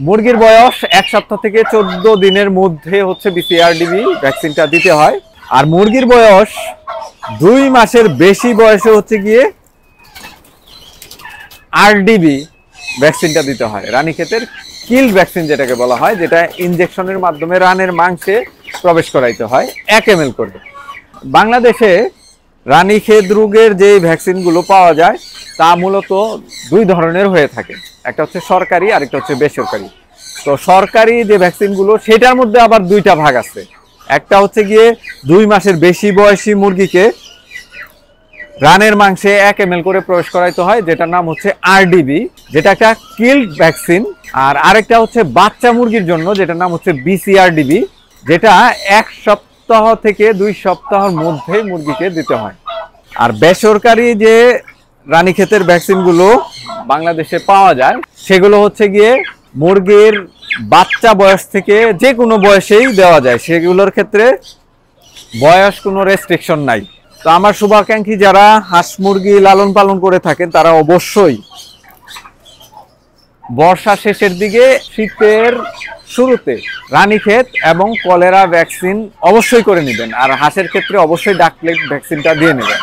মুরগির বয়স 1 সপ্তাহ থেকে 14 দিনের মধ্যে হচ্ছে বিসিআরডিবি ভ্যাকসিনটা দিতে হয়। আর মুরগির বয়স 2 মাসের বেশি বয়সে হচ্ছে গিয়ে আরডিবি ভ্যাকসিনটা দিতে হয়। রানীক্ষেতের কিল ভ্যাকসিন যেটাকে বলা হয়, যেটা ইনজেকশনের মাধ্যমে রানের মাংসে প্রবেশ করাইতে হয় 1 ml করে। বাংলাদেশে রানীক্ষেত রোগের যে ভ্যাকসিনগুলো পাওয়া যায় তা মূলত 2 ধরনের হয়ে থাকে, একটা হচ্ছে সরকারি আর একটা হচ্ছে বেসরকারি। তো সরকারি যে ভ্যাকসিনগুলো সেটার মধ্যে আবার 2টা ভাগ আছে। একটা হচ্ছে গিয়ে 2 মাসের বেশি বয়সী মুরগিকে রানের মাংসে 1 ml করে প্রবেশ করাইতে হয়, যেটার নাম হচ্ছে আরডিবি, যেটা একটা কিল্ড ভ্যাকসিন। আর আরেকটা হচ্ছে বাচ্চা মুরগির জন্য, যেটার নাম হচ্ছে বিসিআরডিবি, যেটা 1 সপ্তাহ থেকে 2 সপ্তাহের মধ্যে মুরগিকে দিতে হয়। আর বেসরকারি যে রানীক্ষেতের ভ্যাকসিনগুলো বাংলাদেশে পাওয়া যায় সেগুলো হচ্ছে গিয়ে মুরগির বাচ্চা বয়স থেকে যে কোনো বয়সেই দেওয়া যায়, সেগুলোর ক্ষেত্রে বয়স কোনো রেস্ট্রিকশন নাই। তো আমার শুভাকাঙ্ক্ষী যারা হাঁস মুরগি লালন পালন করে থাকেন তারা অবশ্যই বর্ষা শেষের দিকে শীতের শুরুতে রানীক্ষেত এবং কলেরা ভ্যাকসিন অবশ্যই করে নেবেন। আর হাঁসের ক্ষেত্রে অবশ্যই ডাকপ্লেট ভ্যাকসিনটা দিয়ে নেবেন।